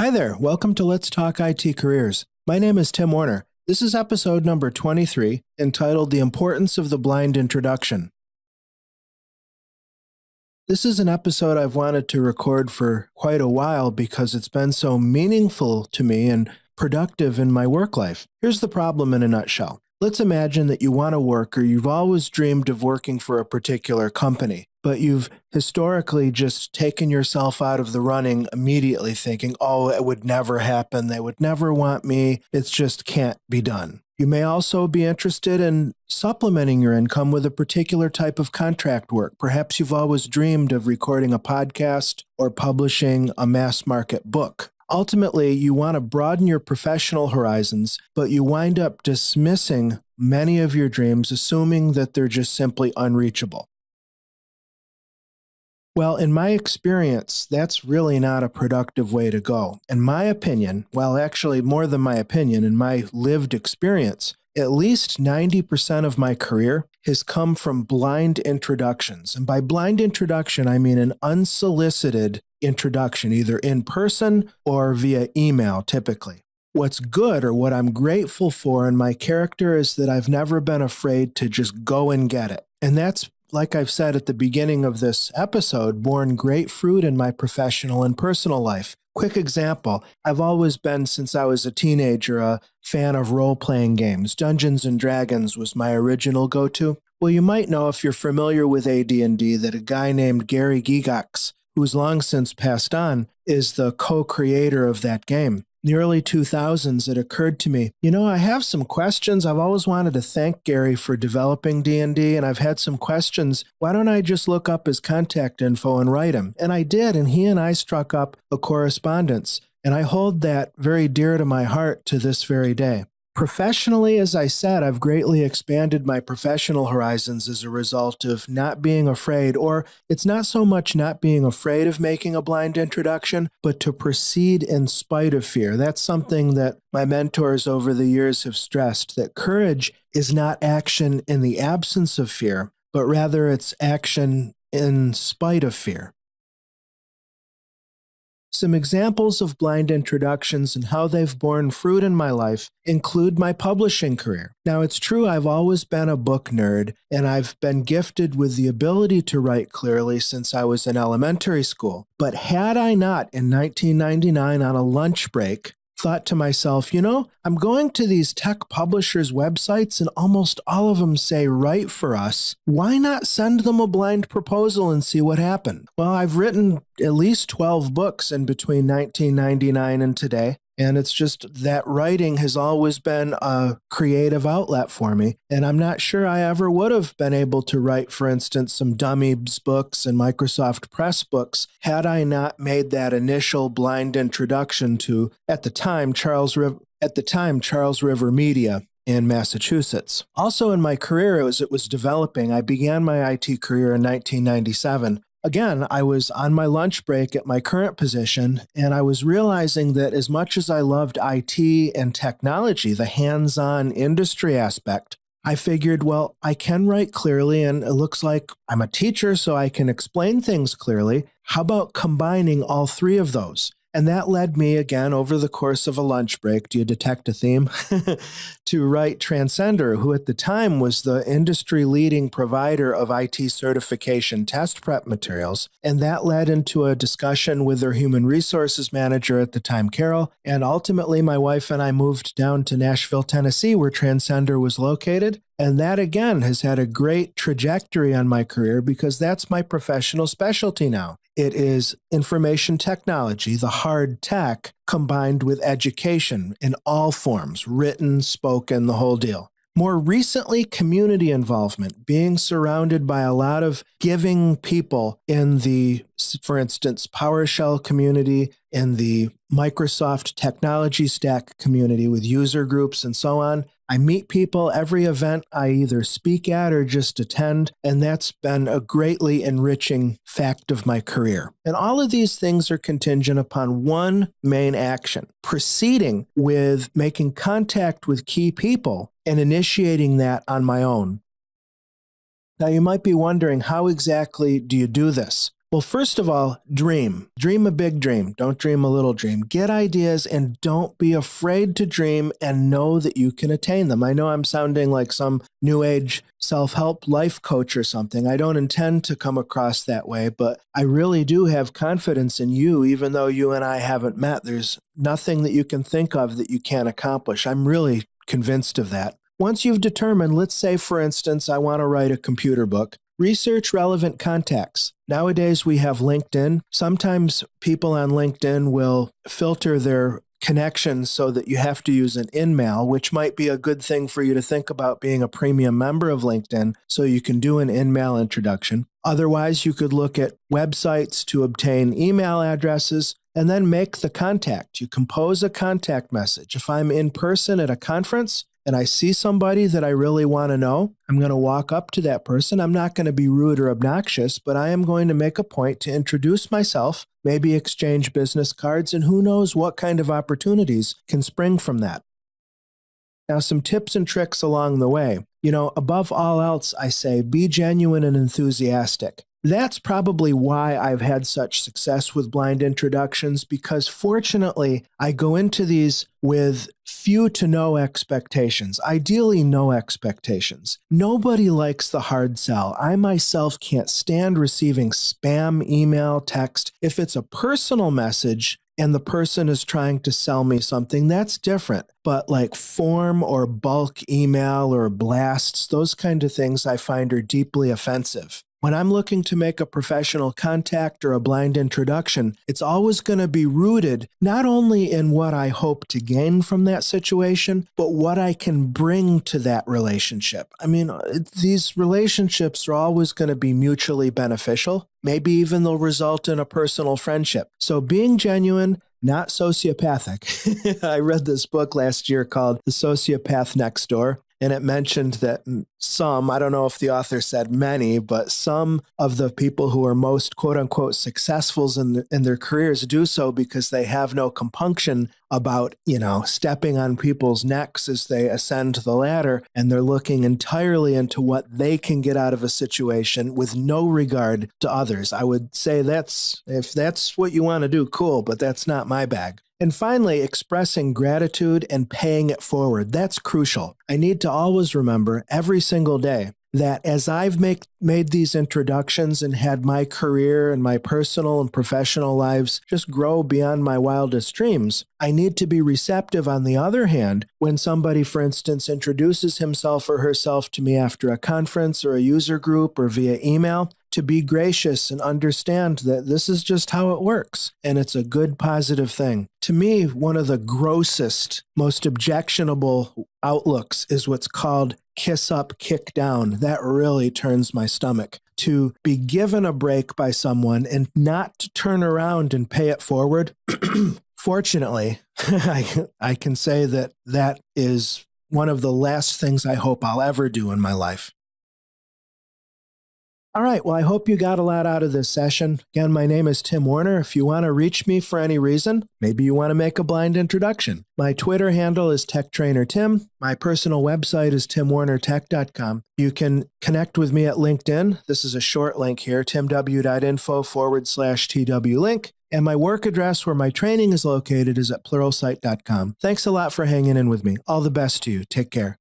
Hi there, welcome to Let's Talk IT Careers. My name is Tim Warner. This is episode number 23, entitled The Importance of the Blind Introduction. This is an episode I've wanted to record for quite a while because it's been so meaningful to me and productive in my work life. Here's the problem in a nutshell. Let's imagine that you want to work, or you've always dreamed of working for a particular company, but you've historically just taken yourself out of the running immediately thinking, oh, it would never happen. They would never want me. It just can't be done. You may also be interested in supplementing your income with a particular type of contract work. Perhaps you've always dreamed of recording a podcast or publishing a mass market book. Ultimately, you want to broaden your professional horizons, but you wind up dismissing many of your dreams, assuming that they're just simply unreachable. Well, in my experience, that's really not a productive way to go. In my opinion, well, actually more than my opinion, in my lived experience, at least 90% of my career has come from blind introductions. And by blind introduction, I mean an unsolicited introduction, either in person or via email, typically. What's good, or what I'm grateful for in my character, is that I've never been afraid to just go and get it. And that's, like I've said at the beginning of this episode, borne great fruit in my professional and personal life. Quick example, I've always been, since I was a teenager, a fan of role-playing games. Dungeons & Dragons was my original go-to. Well, you might know, if you're familiar with AD&D, that a guy named Gary Gygax, who's long since passed on, is the co-creator of that game. In the early 2000s, it occurred to me, I have some questions. I've always wanted to thank Gary for developing D&D, and I've had some questions. Why don't I just look up his contact info and write him? And I did, and he and I struck up a correspondence, and I hold that very dear to my heart to this very day. Professionally, as I said, I've greatly expanded my professional horizons as a result of not being afraid, or it's not so much not being afraid of making a blind introduction, but to proceed in spite of fear. That's something that my mentors over the years have stressed, that courage is not action in the absence of fear, but rather it's action in spite of fear. Some examples of blind introductions and how they've borne fruit in my life include my publishing career. Now, it's true I've always been a book nerd, and I've been gifted with the ability to write clearly since I was in elementary school. But had I not, in 1999 on a lunch break, thought to myself, I'm going to these tech publishers' websites and almost all of them say, write for us. Why not send them a blind proposal and see what happened? Well, I've written at least 12 books in between 1999 and today. And it's just that writing has always been a creative outlet for me. And I'm not sure I ever would have been able to write, for instance, some Dummies books and Microsoft Press books had I not made that initial blind introduction to, at the time, Charles River Media in Massachusetts. Also in my career, as it was developing, I began my IT career in 1997. Again, I was on my lunch break at my current position, and I was realizing that as much as I loved IT and technology, the hands-on industry aspect, I figured, well, I can write clearly, and it looks like I'm a teacher, so I can explain things clearly. How about combining all three of those? And that led me, again, over the course of a lunch break, do you detect a theme? To write Transcender, who at the time was the industry-leading provider of IT certification test prep materials. And that led into a discussion with their human resources manager at the time, Carol. And ultimately, my wife and I moved down to Nashville, Tennessee, where Transcender was located. And that, again, has had a great trajectory on my career because that's my professional specialty now. It is information technology, the hard tech, combined with education in all forms, written, spoken, the whole deal. More recently, community involvement, being surrounded by a lot of giving people in the, for instance, PowerShell community, in the Microsoft technology stack community with user groups and so on. I meet people every event I either speak at or just attend, and that's been a greatly enriching fact of my career. And all of these things are contingent upon one main action, proceeding with making contact with key people and initiating that on my own. Now, you might be wondering, how exactly do you do this? Well, first of all, dream. Dream a big dream. Don't dream a little dream. Get ideas and don't be afraid to dream and know that you can attain them. I know I'm sounding like some new age self-help life coach or something. I don't intend to come across that way, but I really do have confidence in you, even though you and I haven't met. There's nothing that you can think of that you can't accomplish. I'm really convinced of that. Once you've determined, let's say, for instance, I want to write a computer book, research relevant contacts. Nowadays, we have LinkedIn. Sometimes people on LinkedIn will filter their connections so that you have to use an in-mail, which might be a good thing for you to think about being a premium member of LinkedIn so you can do an in-mail introduction. Otherwise, you could look at websites to obtain email addresses and then make the contact. You compose a contact message. If I'm in person at a conference, and I see somebody that I really want to know, I'm going to walk up to that person. I'm not going to be rude or obnoxious, but I am going to make a point to introduce myself, maybe exchange business cards, and who knows what kind of opportunities can spring from that. Now, some tips and tricks along the way. Above all else, I say be genuine and enthusiastic. That's probably why I've had such success with blind introductions, because fortunately, I go into these with few to no expectations, ideally no expectations. Nobody likes the hard sell. I myself can't stand receiving spam email, text. If it's a personal message and the person is trying to sell me something, that's different. But like form or bulk email or blasts, those kind of things I find are deeply offensive. When I'm looking to make a professional contact or a blind introduction, it's always going to be rooted not only in what I hope to gain from that situation, but what I can bring to that relationship. I mean, these relationships are always going to be mutually beneficial. Maybe even they'll result in a personal friendship. So being genuine, not sociopathic. I read this book last year called The Sociopath Next Door. And it mentioned that I don't know if the author said many, but some of the people who are most quote unquote successful in their careers do so because they have no compunction about, stepping on people's necks as they ascend the ladder. And they're looking entirely into what they can get out of a situation with no regard to others. I would say if that's what you want to do, cool, but that's not my bag. And finally, expressing gratitude and paying it forward. That's crucial. I need to always remember every single day that as I've made these introductions and had my career and my personal and professional lives just grow beyond my wildest dreams, I need to be receptive, on the other hand, when somebody, for instance, introduces himself or herself to me after a conference or a user group or via email, to be gracious and understand that this is just how it works, and it's a good, positive thing. To me, one of the grossest, most objectionable outlooks is what's called kiss up, kick down. That really turns my stomach. To be given a break by someone and not to turn around and pay it forward, fortunately, I can say that is one of the last things I hope I'll ever do in my life. All right, well, I hope you got a lot out of this session. Again, my name is Tim Warner. If you want to reach me for any reason, maybe you want to make a blind introduction. My Twitter handle is TechTrainerTim. My personal website is timwarnertech.com. You can connect with me at LinkedIn. This is a short link here, timw.info/TW-link. And my work address where my training is located is at pluralsight.com. Thanks a lot for hanging in with me. All the best to you. Take care.